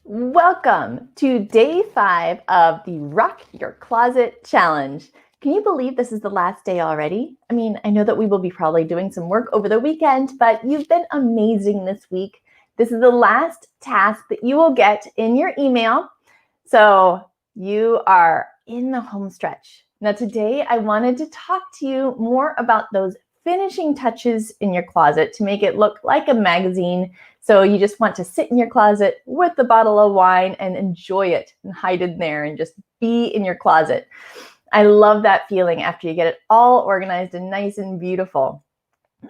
Welcome to day 5 of the Rock Your Closet Challenge. Can you believe this is the last day already? I mean, I know that we will be probably doing some work over the weekend, but you've been amazing this week. This is the last task that you will get in your email. So you are in the home stretch. Now today I wanted to talk to you more about those finishing touches in your closet to make it look like a magazine. So you just want to sit in your closet with a bottle of wine and enjoy it and hide in there and just be in your closet. I love that feeling after you get it all organized and nice and beautiful.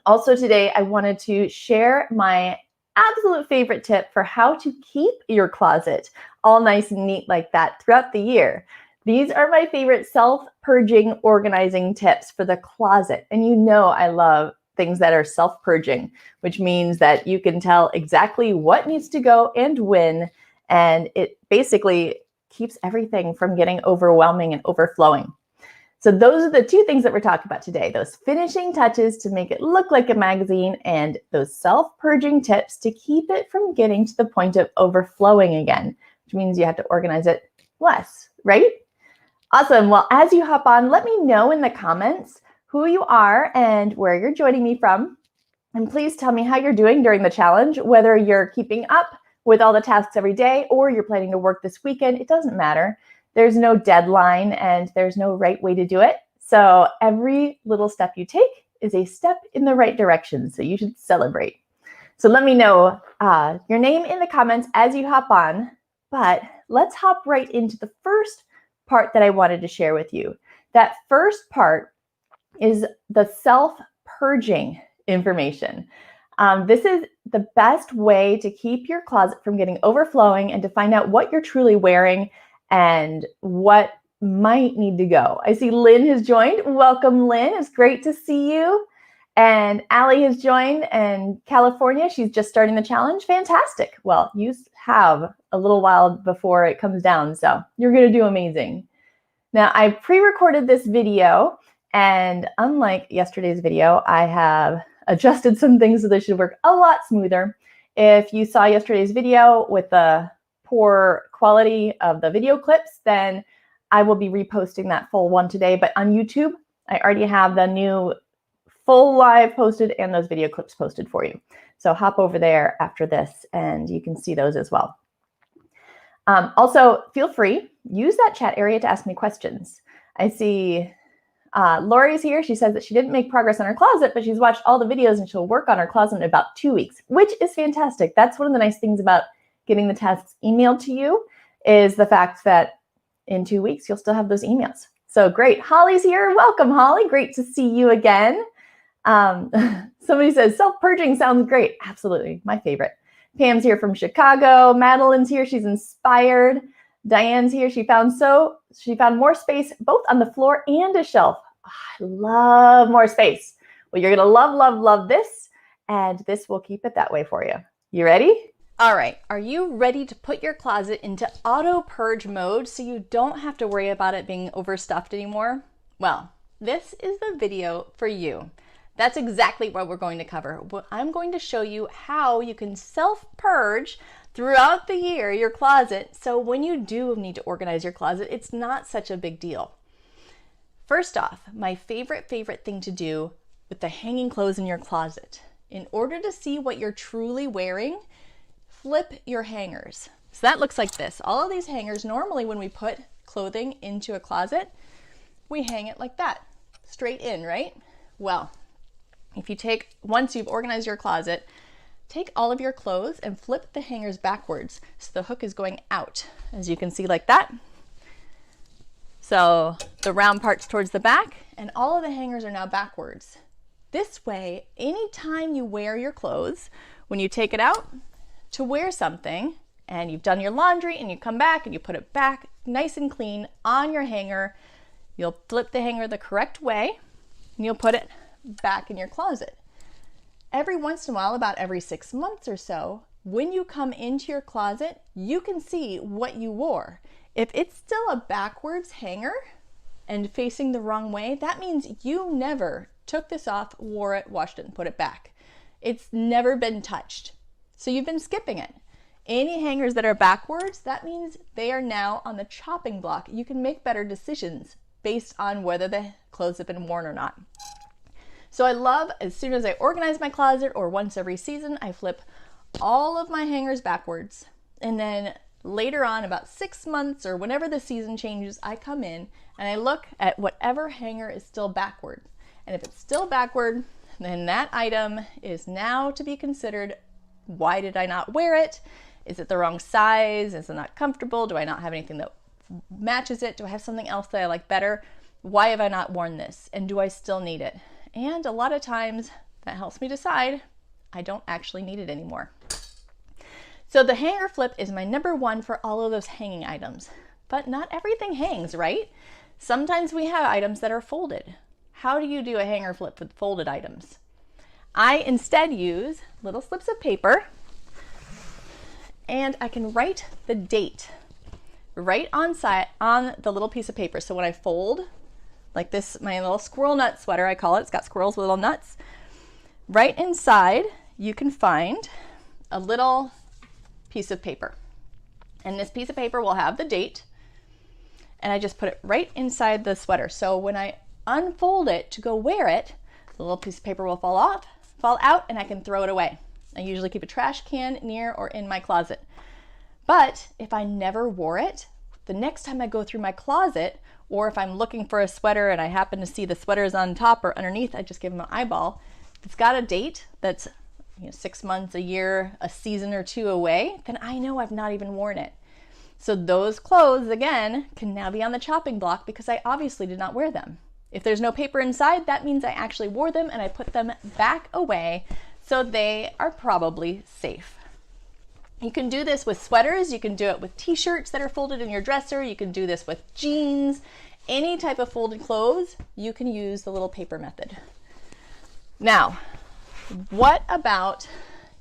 Also today, I wanted to share my absolute favorite tip for how to keep your closet all nice and neat like that throughout the year. These are my favorite self-purging organizing tips for the closet. And you know I love things that are self-purging, which means that you can tell exactly what needs to go and when, and it basically keeps everything from getting overwhelming and overflowing. So those are the two things that we're talking about today, those finishing touches to make it look like a magazine and those self-purging tips to keep it from getting to the point of overflowing again, which means you have to organize it less, right? Awesome. Well, as you hop on, let me know in the comments who you are and where you're joining me from. And please tell me how you're doing during the challenge, whether you're keeping up with all the tasks every day or you're planning to work this weekend. It doesn't matter. There's no deadline and there's no right way to do it. So every little step you take is a step in the right direction. So you should celebrate. So let me know your name in the comments as you hop on. But let's hop right into the first part that I wanted to share with you. That first part is the self-purging information. This is the best way to keep your closet from getting overflowing and to find out what you're truly wearing and what might need to go. I see Lynn has joined. Welcome, Lynn. It's great to see you. And Allie has joined in California. She's just starting the challenge. Fantastic. Well, you have a little while before it comes down, so you're going to do amazing. Now, I pre-recorded this video, and unlike yesterday's video, I have adjusted some things so they should work a lot smoother. If you saw yesterday's video with the poor quality of the video clips, then I will be reposting that full one today. But on YouTube, I already have the new full live posted and those video clips posted for you. So hop over there after this and you can see those as well. Also, feel free, use that chat area to ask me questions. I see Lori's here. She says that she didn't make progress on her closet, but she's watched all the videos and she'll work on her closet in about 2 weeks, which is fantastic. That's one of the nice things about getting the tasks emailed to you is the fact that in 2 weeks, you'll still have those emails. So great. Holly's here. Welcome, Holly. Great to see you again. Somebody says self-purging sounds great. Absolutely. My favorite. Pam's here from Chicago. Madeline's here. She's inspired. Diane's here. She found more space both on the floor and a shelf. Oh, I love more space. Well, you're going to love, love, love this. And this will keep it that way for you. You ready? All right. Are you ready to put your closet into auto purge mode so you don't have to worry about it being overstuffed anymore? Well, this is the video for you. That's exactly what we're going to cover. I'm going to show you how you can self-purge throughout the year your closet, so when you do need to organize your closet, it's not such a big deal. First off, my favorite thing to do with the hanging clothes in your closet. In order to see what you're truly wearing, flip your hangers. So that looks like this. All of these hangers, normally when we put clothing into a closet, we hang it like that, straight in, right? Well, if you once you've organized your closet, take all of your clothes and flip the hangers backwards so the hook is going out, as you can see like that. So the round part's towards the back and all of the hangers are now backwards. This way, anytime you wear your clothes, when you take it out to wear something and you've done your laundry and you come back and you put it back nice and clean on your hanger, you'll flip the hanger the correct way and you'll put it back in your closet. Every once in a while, about every 6 months or so, when you come into your closet, you can see what you wore. If it's still a backwards hanger and facing the wrong way, that means you never took this off, wore it, washed it, and put it back. It's never been touched. So you've been skipping it. Any hangers that are backwards, that means they are now on the chopping block. You can make better decisions based on whether the clothes have been worn or not. So I love, as soon as I organize my closet or once every season, I flip all of my hangers backwards. And then later on, about 6 months or whenever the season changes, I come in and I look at whatever hanger is still backward. And if it's still backward, then that item is now to be considered, why did I not wear it? Is it the wrong size? Is it not comfortable? Do I not have anything that matches it? Do I have something else that I like better? Why have I not worn this? And do I still need it? And a lot of times that helps me decide I don't actually need it anymore. So the hanger flip is my number one for all of those hanging items. But not everything hangs, right? Sometimes we have items that are folded. How do you do a hanger flip with folded items? I instead use little slips of paper, and I can write the date right on the little piece of paper. So when I fold, like this, my little squirrel nut sweater, I call it, it's got squirrels with little nuts. Right inside, you can find a little piece of paper. And this piece of paper will have the date, and I just put it right inside the sweater. So when I unfold it to go wear it, the little piece of paper will fall out, and I can throw it away. I usually keep a trash can near or in my closet. But if I never wore it, the next time I go through my closet, or if I'm looking for a sweater and I happen to see the sweater is on top or underneath, I just give them an eyeball. If it's got a date that's 6 months, a year, a season or two away, then I know I've not even worn it. So those clothes, again, can now be on the chopping block because I obviously did not wear them. If there's no paper inside, that means I actually wore them and I put them back away, so they are probably safe. You can do this with sweaters, you can do it with t-shirts that are folded in your dresser, you can do this with jeans, any type of folded clothes, you can use the little paper method. Now, what about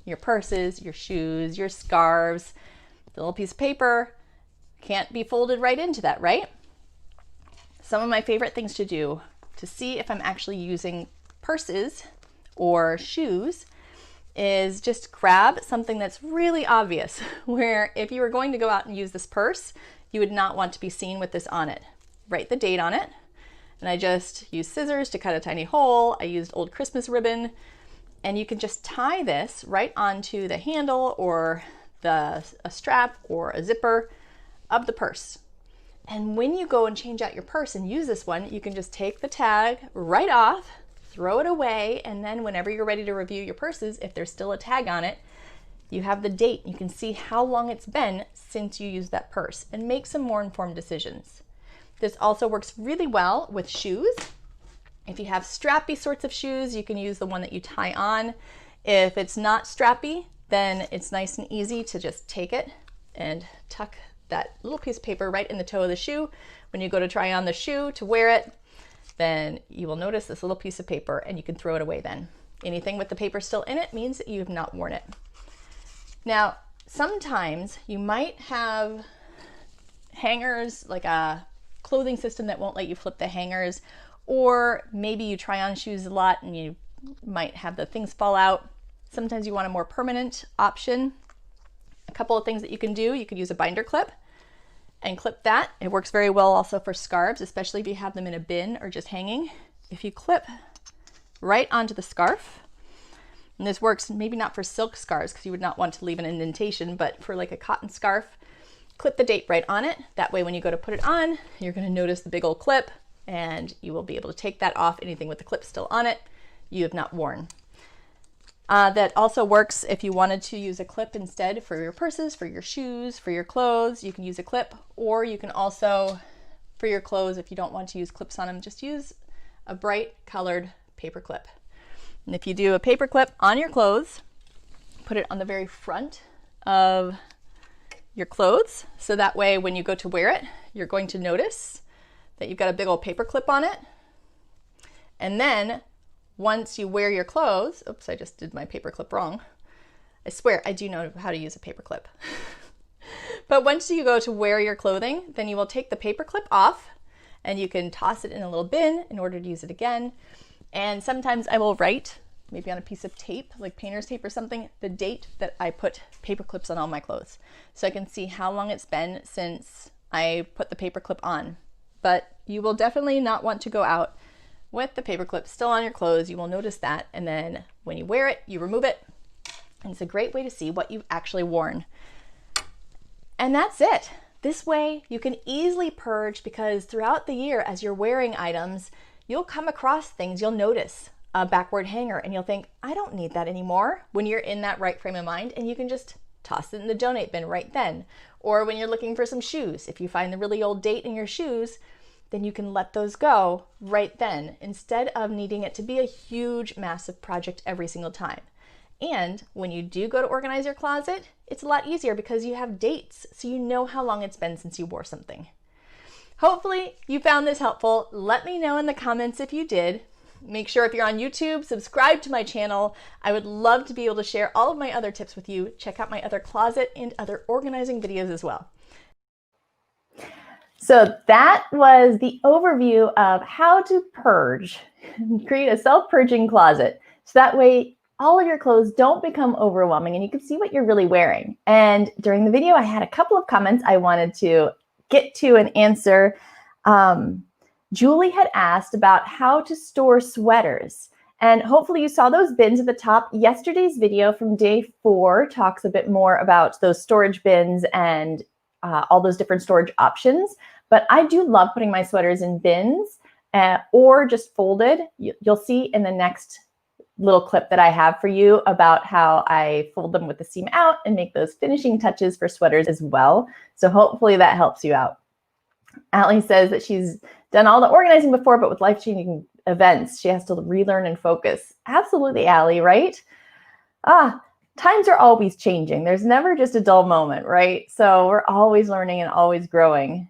your purses, your shoes, your scarves? The little piece of paper can't be folded right into that, right? Some of my favorite things to do to see if I'm actually using purses or shoes is just grab something that's really obvious, where if you were going to go out and use this purse, you would not want to be seen with this on it. Write the date on it, and I just use scissors to cut a tiny hole. I used old Christmas ribbon, and you can just tie this right onto the handle or a strap or a zipper of the purse. And when you go and change out your purse and use this one, you can just take the tag right off, throw it away, and then whenever you're ready to review your purses, if there's still a tag on it, you have the date. You can see how long it's been since you used that purse and make some more informed decisions. This also works really well with shoes. If you have strappy sorts of shoes, you can use the one that you tie on. If it's not strappy, then it's nice and easy to just take it and tuck that little piece of paper right in the toe of the shoe. When you go to try on the shoe to wear it, then you will notice this little piece of paper and you can throw it away then. Anything with the paper still in it means that you have not worn it. Now, sometimes you might have hangers, like a clothing system that won't let you flip the hangers, or maybe you try on shoes a lot and you might have the things fall out. Sometimes you want a more permanent option. A couple of things that you can do, you could use a binder clip and clip that. It works very well also for scarves, especially if you have them in a bin or just hanging. If you clip right onto the scarf, and this works maybe not for silk scarves because you would not want to leave an indentation, but for like a cotton scarf, clip the date right on it. That way when you go to put it on, you're going to notice the big old clip and you will be able to take that off. Anything with the clip still on it, you have not worn. That also works if you wanted to use a clip instead for your purses, for your shoes, for your clothes. You can use a clip, or you can also, for your clothes, if you don't want to use clips on them, just use a bright colored paper clip. And if you do a paper clip on your clothes, put it on the very front of your clothes, so that way when you go to wear it, you're going to notice that you've got a big old paper clip on it. And then once you wear your clothes, oops, I just did my paper clip wrong. I swear I do know how to use a paper clip. But once you go to wear your clothing, then you will take the paper clip off and you can toss it in a little bin in order to use it again. And sometimes I will write maybe on a piece of tape, like painter's tape or something, the date that I put paper clips on all my clothes. So I can see how long it's been since I put the paper clip on. But you will definitely not want to go out with the paper clip still on your clothes. You will notice that. And then when you wear it, you remove it. And it's a great way to see what you've actually worn. And that's it. This way you can easily purge, because throughout the year as you're wearing items, you'll come across things. You'll notice a backward hanger and you'll think, I don't need that anymore, when you're in that right frame of mind, and you can just toss it in the donate bin right then. Or when you're looking for some shoes, if you find the really old date in your shoes, then you can let those go right then, instead of needing it to be a huge, massive project every single time. And when you do go to organize your closet, it's a lot easier because you have dates, so you know how long it's been since you wore something. Hopefully you found this helpful. Let me know in the comments if you did. Make sure if you're on YouTube, subscribe to my channel. I would love to be able to share all of my other tips with you. Check out my other closet and other organizing videos as well. So that was the overview of how to purge, create a self-purging closet. So that way all of your clothes don't become overwhelming and you can see what you're really wearing. And during the video, I had a couple of comments I wanted to get to and answer. Julie had asked about how to store sweaters. And hopefully you saw those bins at the top. Yesterday's video from day 4 talks a bit more about those storage bins and all those different storage options. But I do love putting my sweaters in bins or just folded. You'll see in the next little clip that I have for you about how I fold them with the seam out and make those finishing touches for sweaters as well. So hopefully that helps you out. Allie says that she's done all the organizing before, but with life-changing events, she has to relearn and focus. Absolutely, Allie, right? Times are always changing. There's never just a dull moment, right? So we're always learning and always growing.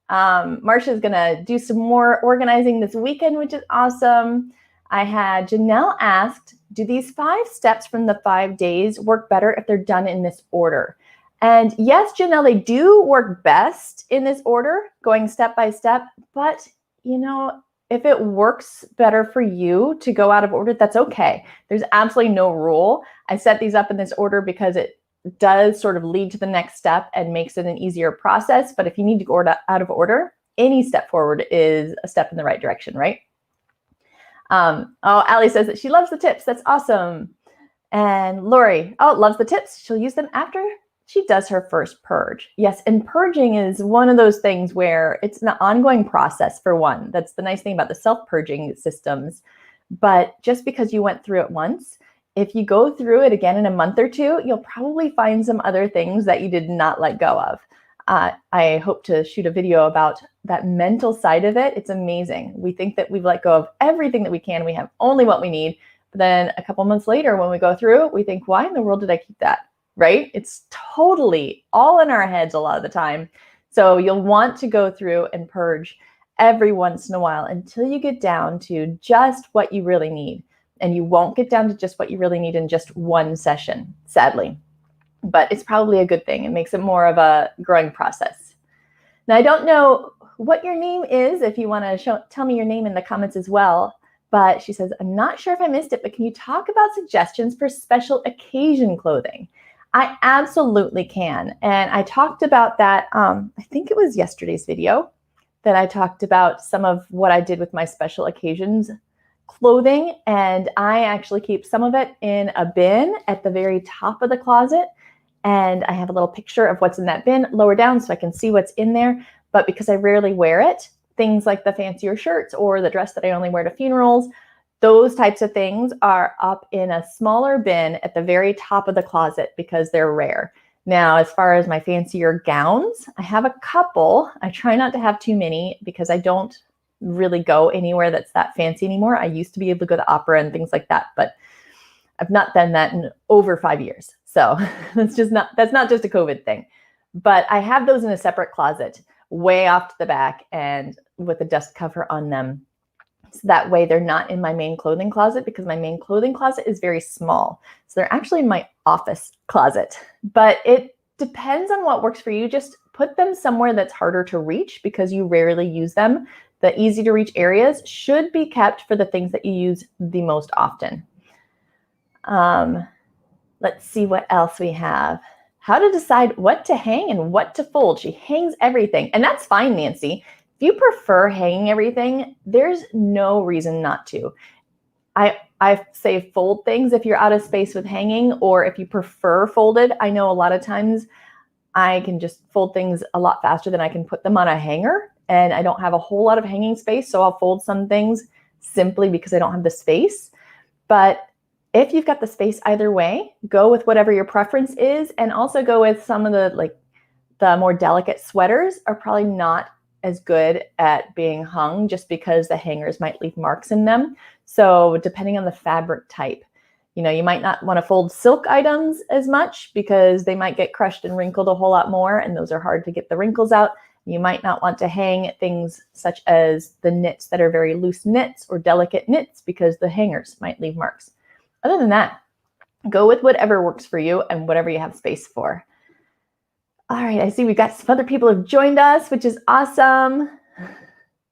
Marsha's gonna do some more organizing this weekend, which is awesome. I had Janelle asked, do these 5 steps from the 5 days work better if they're done in this order? And yes, Janelle, they do work best in this order, going step by step. But, you know, if it works better for you to go out of order, that's okay. There's absolutely no rule. I set these up in this order because it does sort of lead to the next step and makes it an easier process. But if you need to go out of order, any step forward is a step in the right direction, right? Allie says that she loves the tips. That's awesome. And Lori, loves the tips. She'll use them after she does her first purge. Yes, and purging is one of those things where it's an ongoing process for one. That's the nice thing about the self-purging systems. But just because you went through it once, if you go through it again in a month or two, you'll probably find some other things that you did not let go of. I hope to shoot a video about that mental side of it. It's amazing. We think that we've let go of everything that we can. We have only what we need. But then a couple months later, when we go through, we think, why in the world did I keep that? Right? It's totally all in our heads a lot of the time. So you'll want to go through and purge every once in a while until you get down to just what you really need. And you won't get down to just what you really need in just one session, sadly. But it's probably a good thing. It makes it more of a growing process. Now, I don't know what your name is. If you want to tell me your name in the comments as well. But she says, I'm not sure if I missed it, but can you talk about suggestions for special occasion clothing? I absolutely can. And I talked about that, I think it was yesterday's video that I talked about some of what I did with my special occasions clothing. And I actually keep some of it in a bin at the very top of the closet. And I have a little picture of what's in that bin lower down so I can see what's in there. But because I rarely wear it, things like the fancier shirts or the dress that I only wear to funerals, those types of things are up in a smaller bin at the very top of the closet because they're rare. Now, as far as my fancier gowns, I have a couple. I try not to have too many because I don't really go anywhere that's that fancy anymore. I used to be able to go to opera and things like that, but I've not done that in over 5 years. So that's not just a COVID thing. But I have those in a separate closet way off to the back and with a dust cover on them. So that way they're not in my main clothing closet because my main clothing closet is very small. So they're actually in my office closet. But it depends on what works for you. Just put them somewhere that's harder to reach because you rarely use them. The easy to reach areas should be kept for the things that you use the most often. Let's see what else we have. How to decide what to hang and what to fold. She hangs everything, and that's fine, Nancy. If you prefer hanging everything, there's no reason not to. I say fold things if you're out of space with hanging, or if you prefer folded. I know a lot of times I can just fold things a lot faster than I can put them on a hanger, and I don't have a whole lot of hanging space, so I'll fold some things simply because I don't have the space. But if you've got the space either way, go with whatever your preference is, and also go with some of the more delicate sweaters are probably not as good at being hung just because the hangers might leave marks in them. So depending on the fabric type, you might not want to fold silk items as much because they might get crushed and wrinkled a whole lot more, and those are hard to get the wrinkles out. You might not want to hang things such as the knits that are very loose knits or delicate knits because the hangers might leave marks. Other than that, go with whatever works for you and whatever you have space for. All right, I see we've got some other people who have joined us, which is awesome.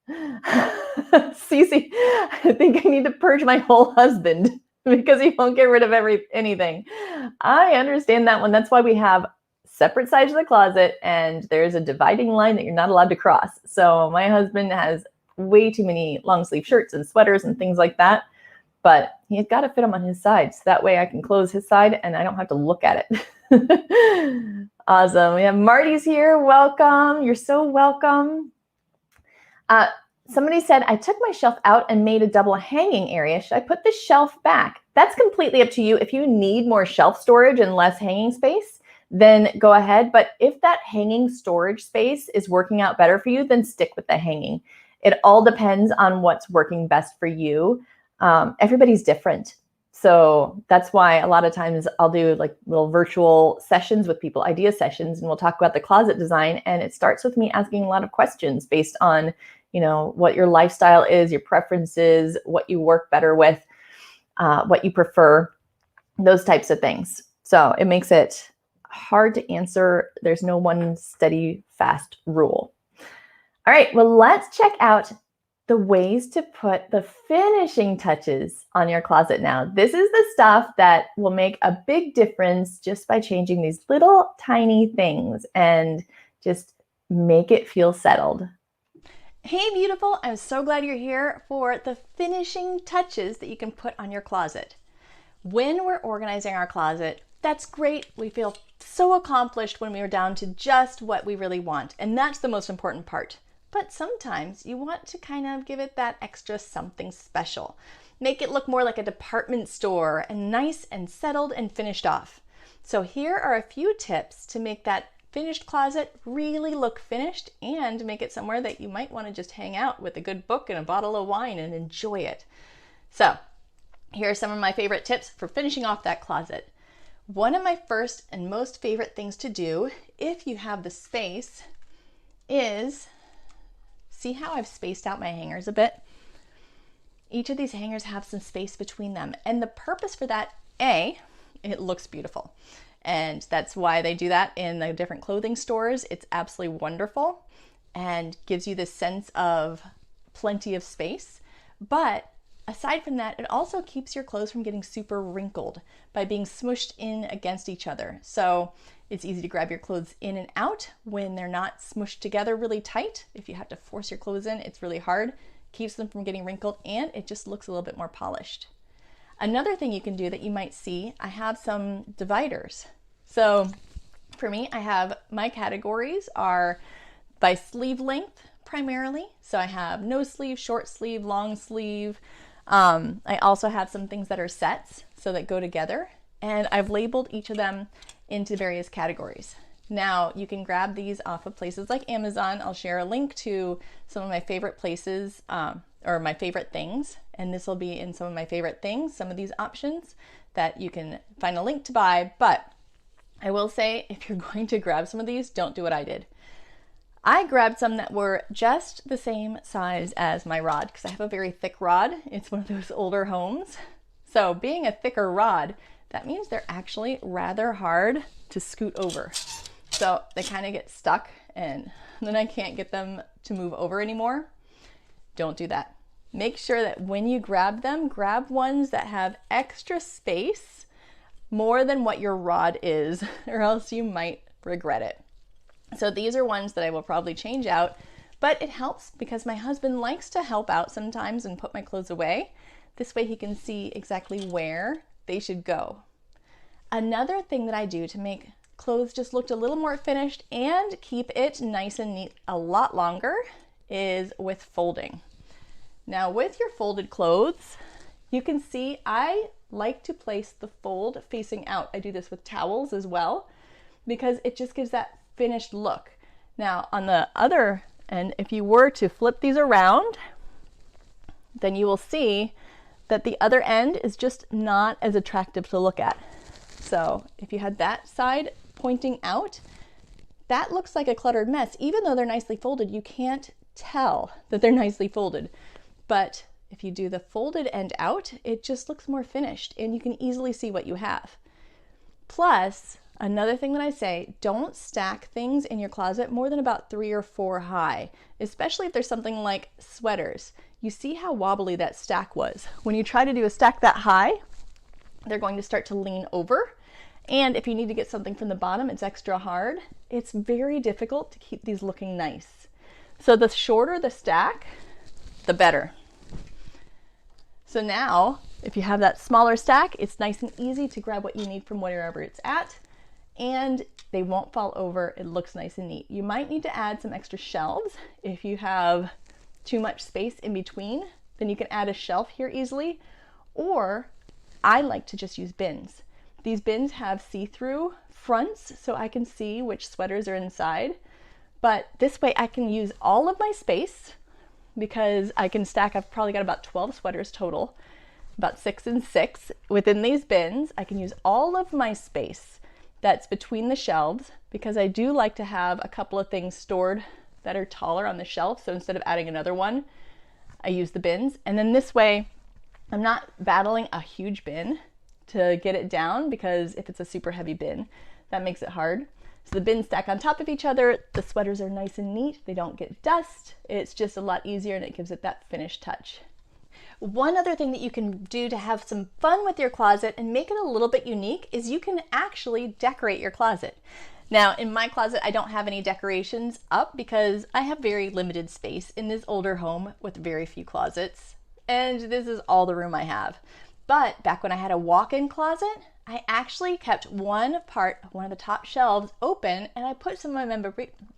Cece, I think I need to purge my whole husband because he won't get rid of anything. I understand that one. That's why we have separate sides of the closet, and there's a dividing line that you're not allowed to cross. So my husband has way too many long sleeve shirts and sweaters and things like that, but he's got to fit them on his side. So that way I can close his side and I don't have to look at it. Awesome. We have Marty's here. Welcome. You're so welcome. Somebody said, I took my shelf out and made a double hanging area. Should I put the shelf back? That's completely up to you. If you need more shelf storage and less hanging space, then go ahead. But if that hanging storage space is working out better for you, then stick with the hanging. It all depends on what's working best for you. Everybody's different. So that's why a lot of times I'll do like little virtual sessions with people, idea sessions, and we'll talk about the closet design. And it starts with me asking a lot of questions based on, what your lifestyle is, your preferences, what you work better with, what you prefer, those types of things. So it makes it hard to answer. There's no one steady, fast rule. All right, well, let's check out the ways to put the finishing touches on your closet now. This is the stuff that will make a big difference just by changing these little tiny things and just make it feel settled. Hey beautiful, I'm so glad you're here for the finishing touches that you can put on your closet. When we're organizing our closet, that's great. We feel so accomplished when we are down to just what we really want, and that's the most important part. But sometimes you want to kind of give it that extra something special. Make it look more like a department store and nice and settled and finished off. So here are a few tips to make that finished closet really look finished and make it somewhere that you might want to just hang out with a good book and a bottle of wine and enjoy it. So here are some of my favorite tips for finishing off that closet. One of my first and most favorite things to do, if you have the space, is see how I've spaced out my hangers a bit? Each of these hangers have some space between them. And the purpose for that, it looks beautiful. And that's why they do that in the different clothing stores. It's absolutely wonderful and gives you this sense of plenty of space. But aside from that, it also keeps your clothes from getting super wrinkled by being smushed in against each other. So it's easy to grab your clothes in and out when they're not smushed together really tight. If you have to force your clothes in, it's really hard. Keeps them from getting wrinkled, and it just looks a little bit more polished. Another thing you can do that you might see, I have some dividers. So for me, I have my categories are by sleeve length primarily. So I have no sleeve, short sleeve, long sleeve. I also have some things that are sets so that go together, and I've labeled each of them into various categories. Now you can grab these off of places like Amazon. I'll share a link to some of my favorite places or my favorite things, and this will be in some of my favorite things, some of these options that you can find a link to buy. But I will say, if you're going to grab some of these, don't do what I did. I grabbed some that were just the same size as my rod because I have a very thick rod. It's one of those older homes. So being a thicker rod, that means they're actually rather hard to scoot over. So they kind of get stuck and then I can't get them to move over anymore. Don't do that. make sure that when you grab them, grab ones that have extra space, more than what your rod is, or else you might regret it. So these are ones that I will probably change out, but it helps because my husband likes to help out sometimes and put my clothes away. This way he can see exactly where they should go. Another thing that I do to make clothes just look a little more finished and keep it nice and neat a lot longer is with folding. Now with your folded clothes, you can see I like to place the fold facing out. I do this with towels as well because it just gives that finished look. Now on the other end, if you were to flip these around, then you will see that the other end is just not as attractive to look at. So if you had that side pointing out, that looks like a cluttered mess. Even though they're nicely folded, you can't tell that they're nicely folded. But if you do the folded end out, it just looks more finished and you can easily see what you have. Plus, another thing that I say, don't stack things in your closet more than about 3 or 4 high, especially if there's something like sweaters. You see how wobbly that stack was. When you try to do a stack that high, they're going to start to lean over. And if you need to get something from the bottom, it's extra hard. It's very difficult to keep these looking nice. So the shorter the stack, the better. So now, if you have that smaller stack, it's nice and easy to grab what you need from wherever it's at, and they won't fall over. It looks nice and neat. You might need to add some extra shelves. If you have too much space in between, then you can add a shelf here easily, or I like to just use bins. These bins have see-through fronts, so I can see which sweaters are inside, but this way I can use all of my space because I can stack, I've probably got about 12 sweaters total, about 6 and 6 within these bins. I can use all of my space that's between the shelves because I do like to have a couple of things stored that are taller on the shelf. So instead of adding another one, I use the bins. And then this way, I'm not battling a huge bin to get it down because if it's a super heavy bin, that makes it hard. So the bins stack on top of each other. The sweaters are nice and neat. They don't get dust. It's just a lot easier and it gives it that finished touch. One other thing that you can do to have some fun with your closet and make it a little bit unique is you can actually decorate your closet. Now in my closet, I don't have any decorations up because I have very limited space in this older home with very few closets. And this is all the room I have. But back when I had a walk-in closet, I actually kept one of the top shelves open, and I put some of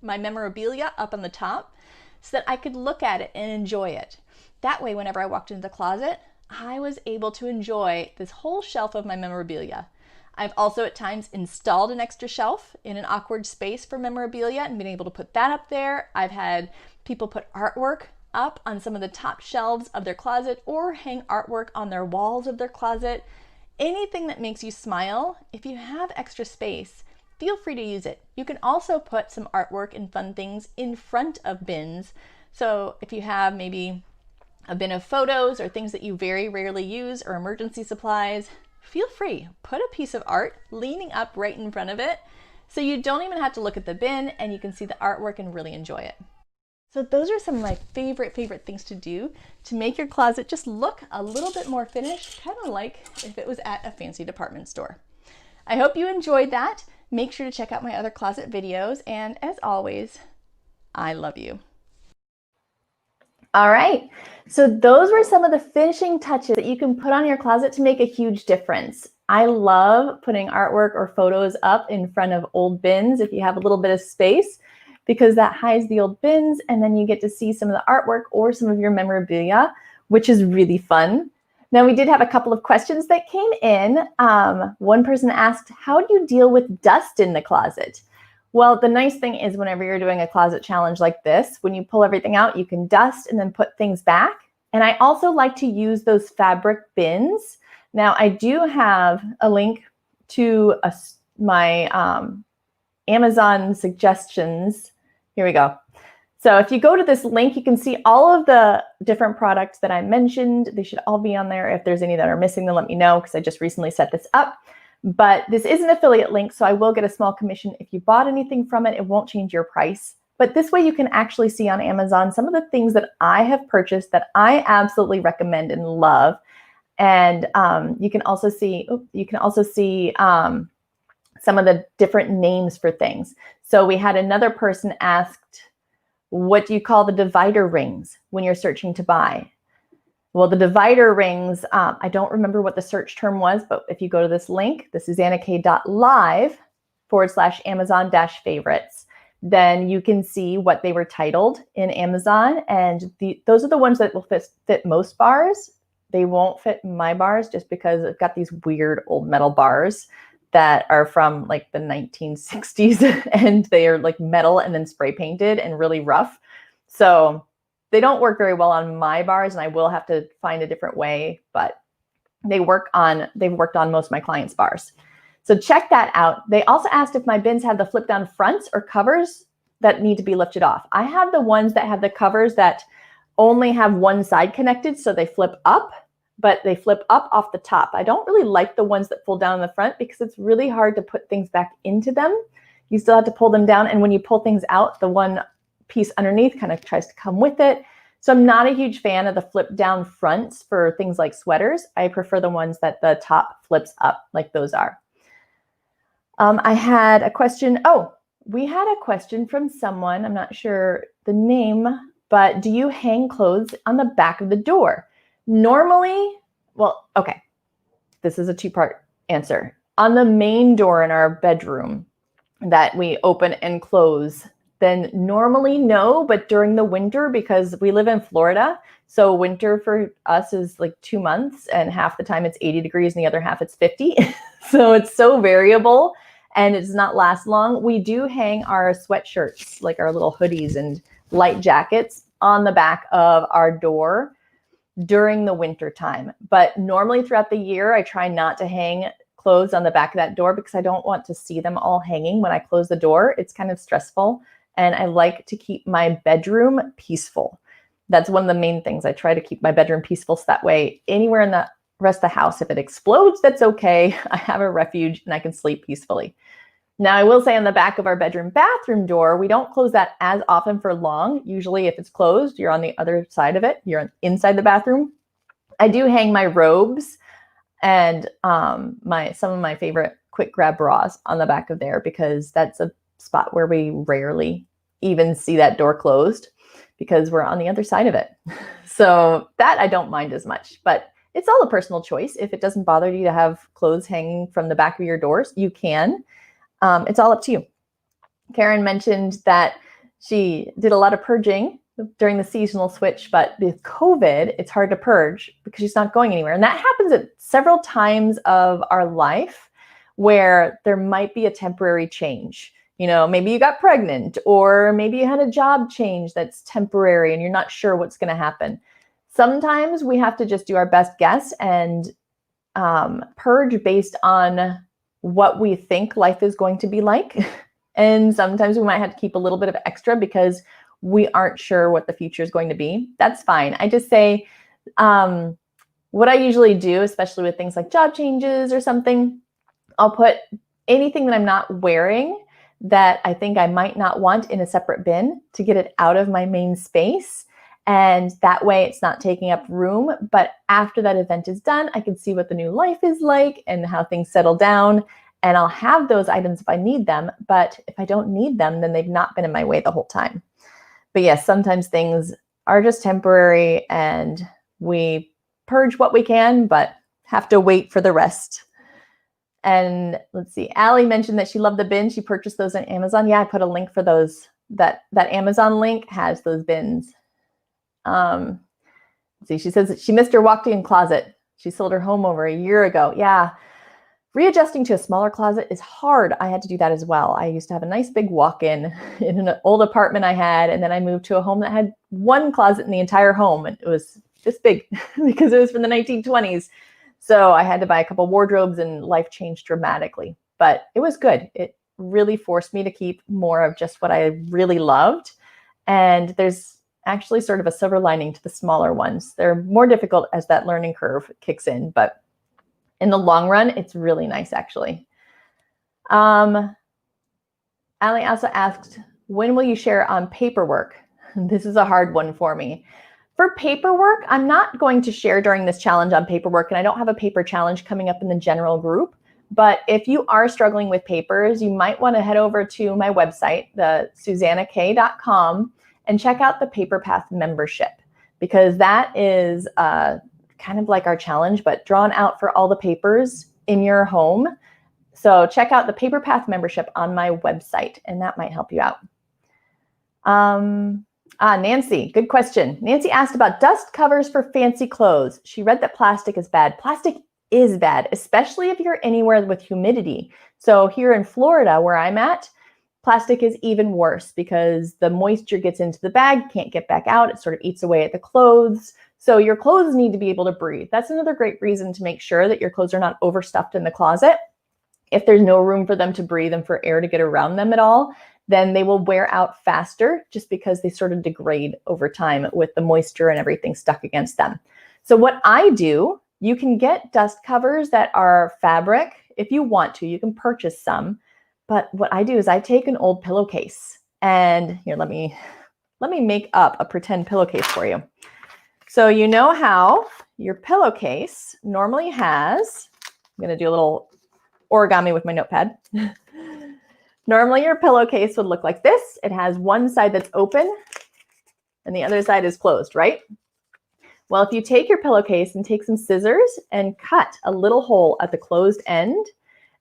my memorabilia up on the top so that I could look at it and enjoy it. That way, whenever I walked into the closet, I was able to enjoy this whole shelf of my memorabilia. I've also at times installed an extra shelf in an awkward space for memorabilia and been able to put that up there. I've had people put artwork up on some of the top shelves of their closet or hang artwork on their walls of their closet. Anything that makes you smile, if you have extra space, feel free to use it. You can also put some artwork and fun things in front of bins. So if you have maybe a bin of photos or things that you very rarely use or emergency supplies, feel free. Put a piece of art leaning up right in front of it so you don't even have to look at the bin and you can see the artwork and really enjoy it. So those are some of my favorite things to do to make your closet just look a little bit more finished, kind of like if it was at a fancy department store. I hope you enjoyed that. Make sure to check out my other closet videos, and as always, I love you. All right, so those were some of the finishing touches that you can put on your closet to make a huge difference. I love putting artwork or photos up in front of old bins if you have a little bit of space, because that hides the old bins and then you get to see some of the artwork or some of your memorabilia, which is really fun. Now, we did have a couple of questions that came in. One person asked, how do you deal with dust in the closet? Well, the nice thing is whenever you're doing a closet challenge like this, when you pull everything out, you can dust and then put things back. And I also like to use those fabric bins. Now, I do have a link to my Amazon suggestions. Here we go. So if you go to this link, you can see all of the different products that I mentioned. They should all be on there. If there's any that are missing, then let me know because I just recently set this up. But this is an affiliate link, so I will get a small commission. If you bought anything from it, it won't change your price. But this way you can actually see on Amazon some of the things that I have purchased that I absolutely recommend and love. And you can also see some of the different names for things. So we had another person asked, what do you call the divider rings when you're searching to buy? Well, the divider rings, I don't remember what the search term was, but if you go to this link, this is annak.live/Amazon-favorites, then you can see what they were titled in Amazon. And those are the ones that will fit most bars. They won't fit my bars just because I've got these weird old metal bars that are from like the 1960s and they are like metal and then spray painted and really rough. So they don't work very well on my bars, and I will have to find a different way, but they've worked on most of my clients' bars. So check that out. They also asked if my bins have the flip down fronts or covers that need to be lifted off. I have the ones that have the covers that only have one side connected, so they flip up, but they flip up off the top. I don't really like the ones that pull down in the front because it's really hard to put things back into them. You still have to pull them down, and when you pull things out, the one piece underneath kind of tries to come with it. So I'm not a huge fan of the flip down fronts for things like sweaters. I prefer the ones that the top flips up like those are. I had a question. Oh, we had a question from someone, I'm not sure the name, but do you hang clothes on the back of the door? Normally, well, okay, this is a two-part answer. On the main door in our bedroom that we open and close, then normally no, but during the winter, because we live in Florida, so winter for us is like 2 months, and half the time it's 80 degrees and the other half it's 50. So it's so variable and it does not last long. We do hang our sweatshirts, like our little hoodies and light jackets, on the back of our door during the winter time. But normally throughout the year, I try not to hang clothes on the back of that door because I don't want to see them all hanging when I close the door. It's kind of stressful. And I like to keep my bedroom peaceful. That's one of the main things. I try to keep my bedroom peaceful so that way anywhere in the rest of the house, if it explodes, that's okay. I have a refuge and I can sleep peacefully. Now, I will say on the back of our bathroom door, we don't close that as often for long. Usually if it's closed, you're on the other side of it. You're inside the bathroom. I do hang my robes and some of my favorite quick grab bras on the back of there because that's a spot where we rarely even see that door closed because we're on the other side of it. So that I don't mind as much, but it's all a personal choice. If it doesn't bother you to have clothes hanging from the back of your doors, you can. It's all up to you. Karen mentioned that she did a lot of purging during the seasonal switch, but with COVID, it's hard to purge because she's not going anywhere. And that happens at several times of our life where there might be a temporary change. You know, maybe you got pregnant, or maybe you had a job change that's temporary and you're not sure what's going to happen. Sometimes we have to just do our best guess and purge based on what we think life is going to be like. And sometimes we might have to keep a little bit of extra because we aren't sure what the future is going to be. That's fine. I just say what I usually do, especially with things like job changes or something, I'll put anything that I'm not wearing that I think I might not want in a separate bin to get it out of my main space. And that way it's not taking up room. But after that event is done, I can see what the new life is like and how things settle down. And I'll have those items if I need them. But if I don't need them, then they've not been in my way the whole time. But yes, sometimes things are just temporary and we purge what we can, but have to wait for the rest. And let's see, Allie mentioned that she loved the bins. She purchased those on Amazon. Yeah, I put a link for those. That Amazon link has those bins. Let's see, she says that she missed her walk-in closet. She sold her home over a year ago. Yeah, readjusting to a smaller closet is hard. I had to do that as well. I used to have a nice big walk-in in an old apartment I had, and then I moved to a home that had one closet in the entire home, and it was this big because it was from the 1920s. So I had to buy a couple wardrobes and life changed dramatically, but it was good. It really forced me to keep more of just what I really loved. And there's actually sort of a silver lining to the smaller ones. They're more difficult as that learning curve kicks in, but in the long run, it's really nice actually. Ali also asked, When will you share on paperwork? This is a hard one for me. For paperwork, I'm not going to share during this challenge on paperwork, and I don't have a paper challenge coming up in the general group. But if you are struggling with papers, you might want to head over to my website, the susannak.com, and check out the Paper Path membership, because that is kind of like our challenge, but drawn out for all the papers in your home. So check out the Paper Path membership on my website, and that might help you out. Nancy, good question. Nancy asked about dust covers for fancy clothes. She read that plastic is bad. Plastic is bad, especially if you're anywhere with humidity. So here in Florida, where I'm at, plastic is even worse because the moisture gets into the bag, can't get back out. It sort of eats away at the clothes. So your clothes need to be able to breathe. That's another great reason to make sure that your clothes are not overstuffed in the closet. If there's no room for them to breathe and for air to get around them at all, then they will wear out faster just because they sort of degrade over time with the moisture and everything stuck against them. So what I do, you can get dust covers that are fabric. If you want to, you can purchase some. But what I do is I take an old pillowcase, and here, let me make up a pretend pillowcase for you. So you know how your pillowcase normally has, I'm going to do a little origami with my notepad. Normally your pillowcase would look like this. It has one side that's open and the other side is closed, right? Well, if you take your pillowcase and take some scissors and cut a little hole at the closed end,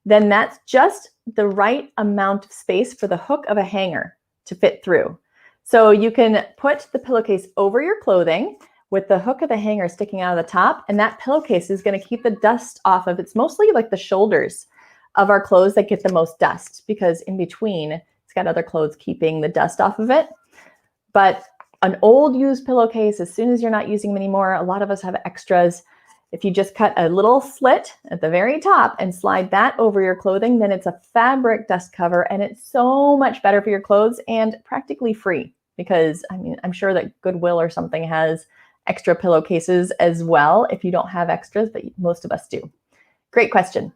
then that's just the right amount of space for the hook of a hanger to fit through. So you can put the pillowcase over your clothing with the hook of the hanger sticking out of the top, and that pillowcase is going to keep the dust off of, it's mostly like the shoulders of our clothes that get the most dust, because in between it's got other clothes keeping the dust off of it. But an old used pillowcase, as soon as you're not using them anymore, a lot of us have extras. If you just cut a little slit at the very top and slide that over your clothing, then it's a fabric dust cover, and it's so much better for your clothes and practically free, because I mean, I'm sure that Goodwill or something has extra pillowcases as well if you don't have extras, but most of us do. Great question.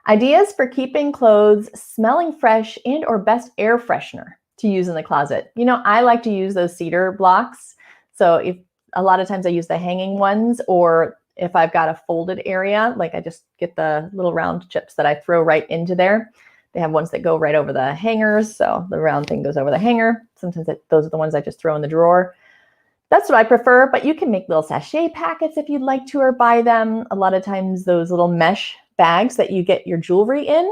Ideas for keeping clothes smelling fresh and or best air freshener to use in the closet. You know, I like to use those cedar blocks. So if a lot of times I use the hanging ones, or if I've got a folded area, like I just get the little round chips that I throw right into there. They have ones that go right over the hangers. So the round thing goes over the hanger. Sometimes those are the ones I just throw in the drawer. That's what I prefer, but you can make little sachet packets if you'd like to, or buy them. A lot of times those little mesh bags that you get your jewelry in,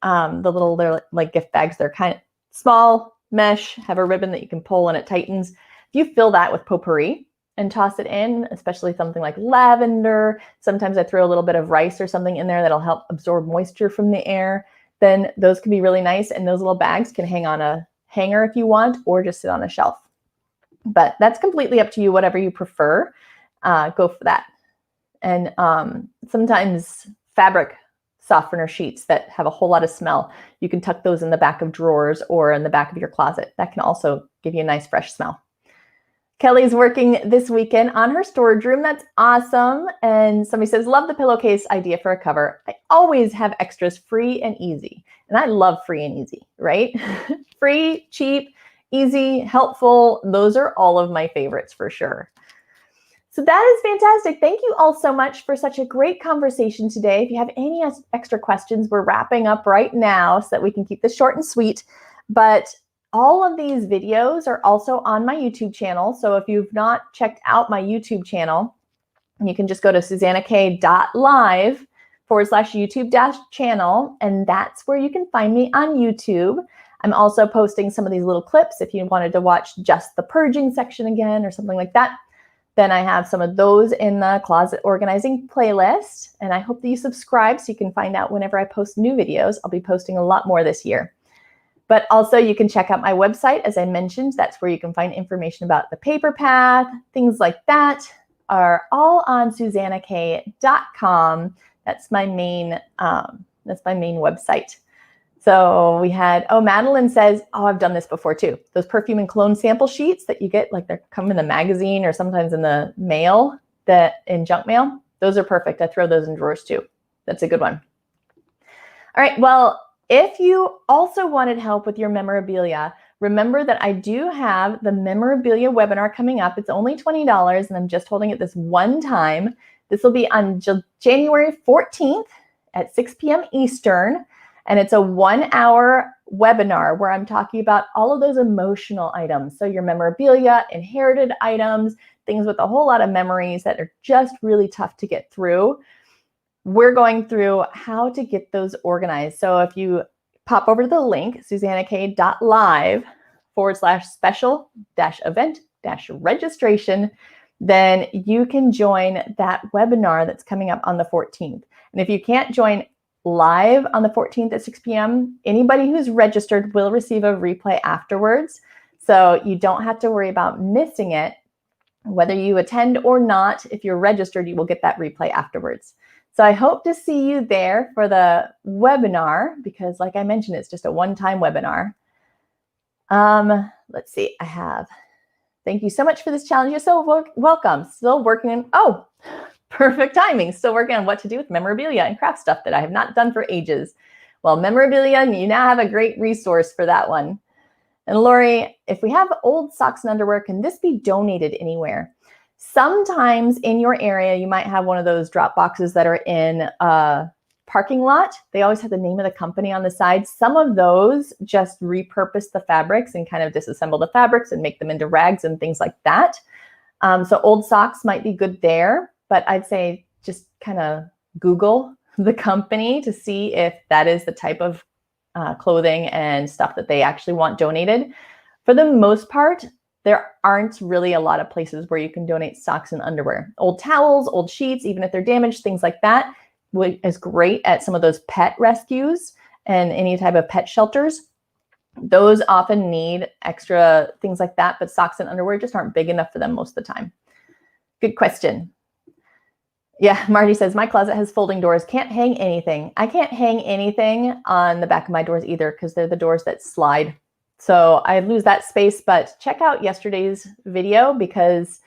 they're like gift bags. They're kind of small, mesh, have a ribbon that you can pull and it tightens. If you fill that with potpourri and toss it in, especially something like lavender, sometimes I throw a little bit of rice or something in there that'll help absorb moisture from the air, then those can be really nice. And those little bags can hang on a hanger if you want, or just sit on a shelf. But that's completely up to you, whatever you prefer, go for that. And sometimes fabric softener sheets that have a whole lot of smell, you can tuck those in the back of drawers or in the back of your closet. That can also give you a nice fresh smell. Kelly's working this weekend on her storage room. That's awesome. And somebody says, love the pillowcase idea for a cover. I always have extras, free and easy. And I love free and easy, right? Free, cheap, easy, helpful. Those are all of my favorites for sure. So that is fantastic. Thank you all so much for such a great conversation today. If you have any extra questions, we're wrapping up right now so that we can keep this short and sweet. But all of these videos are also on my YouTube channel. So if you've not checked out my YouTube channel, you can just go to susannak.live/YouTube-channel, and that's where you can find me on YouTube. I'm also posting some of these little clips if you wanted to watch just the purging section again or something like that. Then I have some of those in the closet organizing playlist, and I hope that you subscribe so you can find out whenever I post new videos. I'll be posting a lot more this year. But also you can check out my website, as I mentioned. That's where you can find information about the paper path, things like that are all on susannak.com. That's my main website. So we had, Madeline says, I've done this before too. Those perfume and cologne sample sheets that you get, like they come in the magazine or sometimes in the mail, in junk mail, those are perfect. I throw those in drawers too. That's a good one. All right, well, if you also wanted help with your memorabilia, remember that I do have the memorabilia webinar coming up. It's only $20 and I'm just holding it this one time. This will be on January 14th at 6 p.m. Eastern. And it's a 1-hour webinar where I'm talking about all of those emotional items. So your memorabilia, inherited items, things with a whole lot of memories that are just really tough to get through. We're going through how to get those organized. So if you pop over to the link, susannak.live/special-event-registration, then you can join that webinar that's coming up on the 14th. And if you can't join live on the 14th at 6 p.m., anybody who's registered will receive a replay afterwards. So you don't have to worry about missing it. Whether you attend or not, if you're registered, you will get that replay afterwards. So I hope to see you there for the webinar because, like I mentioned, it's just a one-time webinar. Let's see, thank you so much for this challenge. You're so welcome. Still working on, perfect timing. Still working on what to do with memorabilia and craft stuff that I have not done for ages. Well, memorabilia, you now have a great resource for that one. And Lori, if we have old socks and underwear, can this be donated anywhere? Sometimes in your area, you might have one of those drop boxes that are in a parking lot. They always have the name of the company on the side. Some of those just repurpose the fabrics and kind of disassemble the fabrics and make them into rags and things like that. So old socks might be good there, but I'd say just kind of Google the company to see if that is the type of clothing and stuff that they actually want donated. For the most part, there aren't really a lot of places where you can donate socks and underwear. Old towels, old sheets, even if they're damaged, things like that is great at some of those pet rescues and any type of pet shelters. Those often need extra things like that, but socks and underwear just aren't big enough for them most of the time. Good question. Yeah, Marty says, my closet has folding doors. Can't hang anything. I can't hang anything on the back of my doors either because they're the doors that slide. So I lose that space, but check out yesterday's video because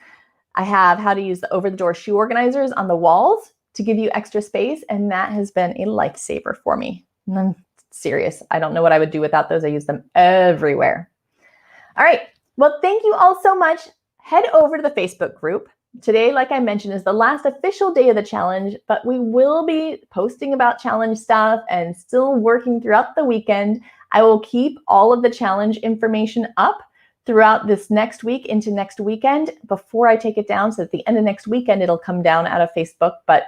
I have how to use the over-the-door shoe organizers on the walls to give you extra space, and that has been a lifesaver for me. And I'm serious. I don't know what I would do without those. I use them everywhere. All right. Well, thank you all so much. Head over to the Facebook group. Today, like I mentioned, is the last official day of the challenge, but we will be posting about challenge stuff and still working throughout the weekend. I will keep all of the challenge information up throughout this next week into next weekend before I take it down. So at the end of next weekend, it'll come down out of Facebook, but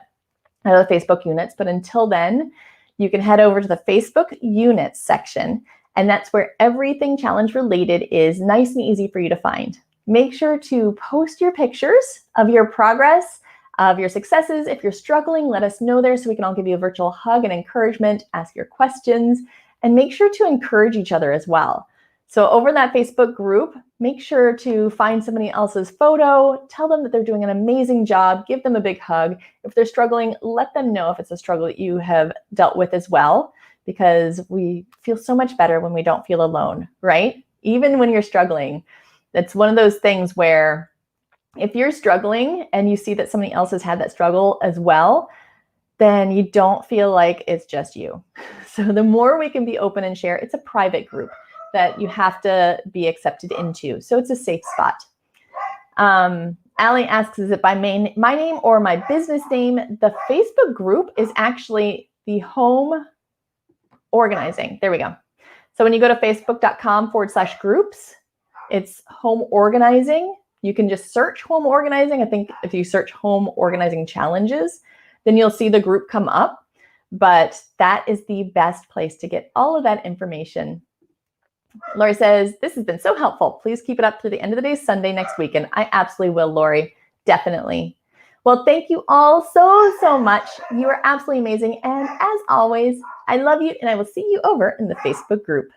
out of the Facebook units. But until then, you can head over to the Facebook units section, and that's where everything challenge related is nice and easy for you to find. Make sure to post your pictures of your progress, of your successes. If you're struggling, let us know there so we can all give you a virtual hug and encouragement, ask your questions, and make sure to encourage each other as well. So over that Facebook group, make sure to find somebody else's photo, tell them that they're doing an amazing job, give them a big hug. If they're struggling, let them know if it's a struggle that you have dealt with as well, because we feel so much better when we don't feel alone, right? Even when you're struggling. It's one of those things where if you're struggling and you see that somebody else has had that struggle as well, then you don't feel like it's just you. So the more we can be open and share, it's a private group that you have to be accepted into. So it's a safe spot. Allie asks, is it by my name or my business name? The Facebook group is actually the home organizing. There we go. So when you go to facebook.com/groups, it's home organizing. You can just search home organizing. I think if you search home organizing challenges, then you'll see the group come up. But that is the best place to get all of that information. Lori says, this has been so helpful. Please keep it up through the end of the day, Sunday next weekend. I absolutely will, Lori. Definitely. Well, thank you all so much. You are absolutely amazing. And as always, I love you and I will see you over in the Facebook group.